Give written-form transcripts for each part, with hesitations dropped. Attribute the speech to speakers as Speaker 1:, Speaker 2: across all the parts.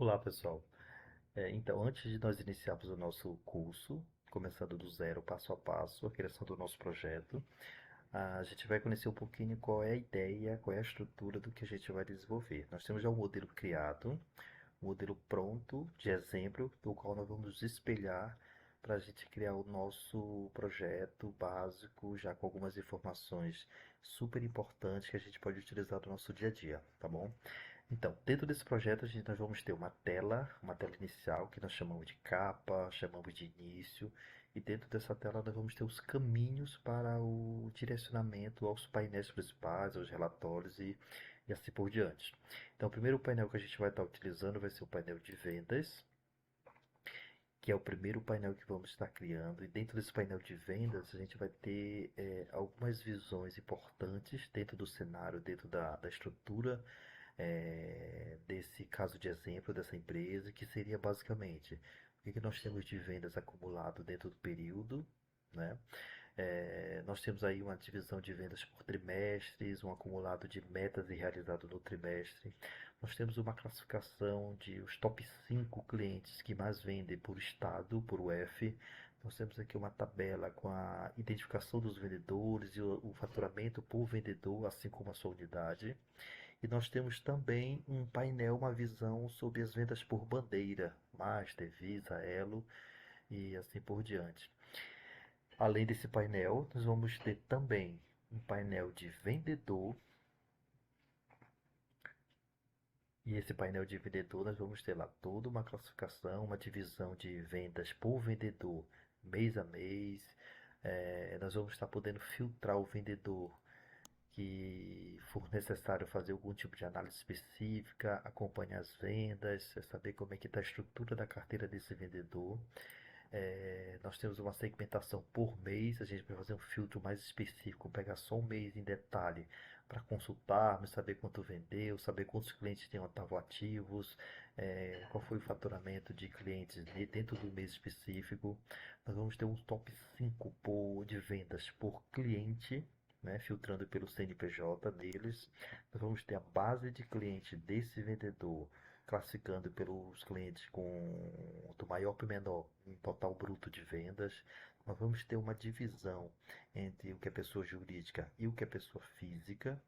Speaker 1: Olá, pessoal. Então, antes de nós iniciarmos o nosso curso, começando do zero, passo a passo, a criação do nosso projeto, a gente vai conhecer um pouquinho qual é a ideia, qual é a estrutura do que a gente vai desenvolver. Nós temos já um modelo criado, um modelo pronto, de exemplo, do qual nós vamos espelhar para a gente criar o nosso projeto básico, já com algumas informações super importantes que a gente pode utilizar no nosso dia a dia, tá bom? Então, dentro desse projeto, nós vamos ter uma tela inicial, que nós chamamos de capa, chamamos de início, e dentro dessa tela nós vamos ter os caminhos para o direcionamento aos painéis principais, aos relatórios e assim por diante. Então, o primeiro painel que a gente vai estar utilizando vai ser o painel de vendas, que é o primeiro painel que vamos estar criando. E dentro desse painel de vendas, a gente vai ter algumas visões importantes dentro do cenário, dentro da estrutura desse caso de exemplo dessa empresa, que seria basicamente o que nós temos de vendas acumulado dentro do período, né? Nós temos aí uma divisão de vendas por trimestres, um acumulado de metas e realizado no trimestre. Nós temos uma classificação de os top 5 clientes que mais vendem por estado, por UF. Nós temos aqui uma tabela com a identificação dos vendedores e o faturamento por vendedor, assim como a sua unidade. E nós temos também um painel, uma visão sobre as vendas por bandeira, Master, Visa, Elo e assim por diante. Além desse painel, nós vamos ter também um painel de vendedor. E esse painel de vendedor, nós vamos ter lá toda uma classificação, uma divisão de vendas por vendedor, mês a mês. Nós vamos estar podendo filtrar o vendedor que for necessário fazer algum tipo de análise específica, acompanhar as vendas, saber como é que está a estrutura da carteira desse vendedor. Nós temos uma segmentação por mês, a gente vai fazer um filtro mais específico, pegar só um mês em detalhe para consultarmos, saber quanto vendeu, saber quantos clientes estavam ativos, qual foi o faturamento de clientes dentro do mês específico. Nós vamos ter um top 5 de vendas por cliente, né, filtrando pelo CNPJ deles. Nós vamos ter a base de cliente desse vendedor, classificando pelos clientes com do maior para o menor em total bruto de vendas. Nós vamos ter uma divisão entre o que é pessoa jurídica e o que é pessoa física.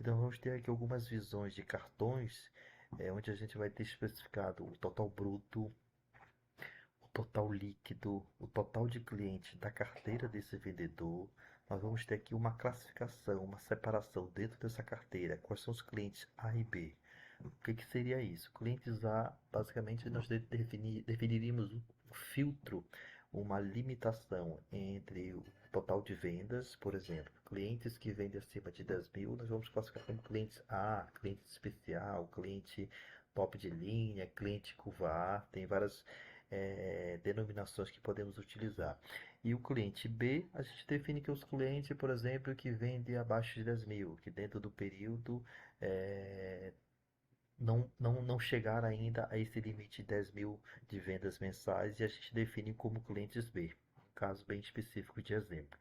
Speaker 1: Então vamos ter aqui algumas visões de cartões, onde a gente vai ter especificado o total bruto, o total líquido, o total de clientes da carteira desse vendedor. Nós vamos ter aqui uma classificação, uma separação dentro dessa carteira. Quais são os clientes A e B? O que seria isso? Clientes A, basicamente, nós definiríamos um filtro, uma limitação entre o total de vendas, por exemplo, clientes que vendem acima de 10 mil, nós vamos classificar como clientes A, cliente especial, cliente top de linha, cliente curva A, tem várias denominações que podemos utilizar. E o cliente B, a gente define que os clientes, por exemplo, que vendem abaixo de 10 mil, que dentro do período é, não chegar ainda a esse limite de 10 mil de vendas mensais, e a gente define como clientes B, um caso bem específico de exemplo.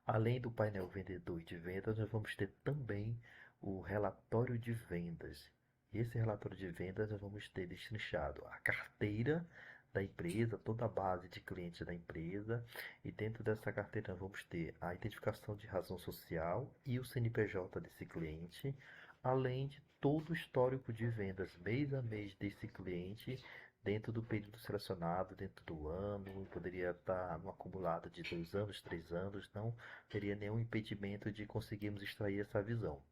Speaker 1: Além do painel vendedor e de vendas, nós vamos ter também o relatório de vendas. Esse relatório de vendas nós vamos ter destrinchado a carteira da empresa, toda a base de clientes da empresa, e dentro dessa carteira nós vamos ter a identificação de razão social e o CNPJ desse cliente, além de todo o histórico de vendas mês a mês desse cliente dentro do período selecionado, dentro do ano, poderia estar no acumulado de 2 anos, 3 anos, não teria nenhum impedimento de conseguirmos extrair essa visão.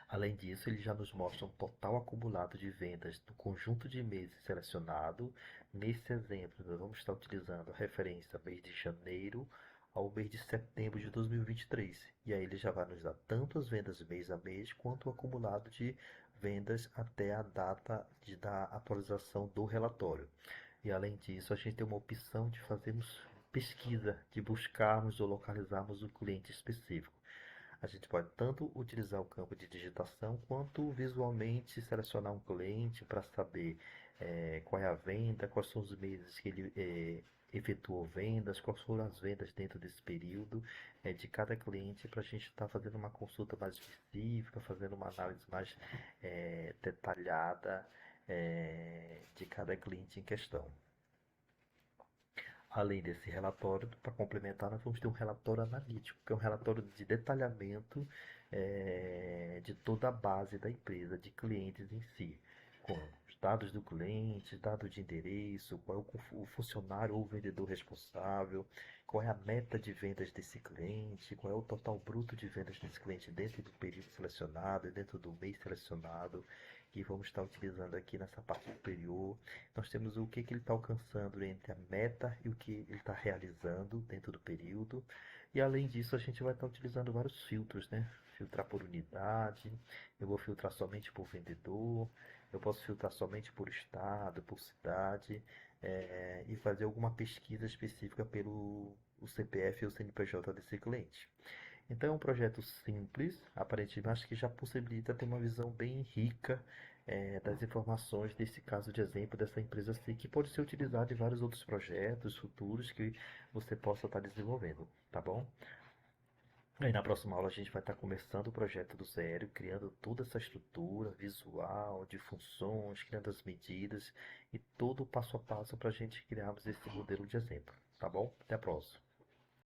Speaker 1: Além disso, ele já nos mostra um total acumulado de vendas do conjunto de meses selecionado. Nesse exemplo, nós vamos estar utilizando a referência mês de janeiro ao mês de setembro de 2023. E aí ele já vai nos dar tanto as vendas mês a mês, quanto o acumulado de vendas até a data da atualização do relatório. E além disso, a gente tem uma opção de fazermos pesquisa, de buscarmos ou localizarmos o cliente específico. A gente pode tanto utilizar o campo de digitação quanto visualmente selecionar um cliente para saber qual é a venda, quais são os meses que ele efetuou vendas, quais foram as vendas dentro desse período de cada cliente, para a gente estar fazendo uma consulta mais específica, fazendo uma análise mais detalhada de cada cliente em questão. Além desse relatório, para complementar, nós vamos ter um relatório analítico, que é um relatório de detalhamento de toda a base da empresa, de clientes em si, com os dados do cliente, dados de endereço, qual é o funcionário ou o vendedor responsável, qual é a meta de vendas desse cliente, qual é o total bruto de vendas desse cliente dentro do período selecionado, dentro do mês selecionado, que vamos estar utilizando aqui nessa parte superior. Nós temos o que ele está alcançando entre a meta e o que ele está realizando dentro do período. E além disso, a gente vai estar utilizando vários filtros, né? Filtrar por unidade, eu vou filtrar somente por vendedor, eu posso filtrar somente por estado, por cidade, e fazer alguma pesquisa específica pelo o CPF ou CNPJ desse cliente. Então é um projeto simples, aparentemente, mas que já possibilita ter uma visão bem rica das informações desse caso de exemplo dessa empresa C, que pode ser utilizado em vários outros projetos futuros que você possa estar desenvolvendo, tá bom? Aí na próxima aula a gente vai estar começando o projeto do zero, criando toda essa estrutura visual, de funções, criando as medidas e todo o passo a passo para a gente criarmos esse modelo de exemplo, tá bom? Até a próxima.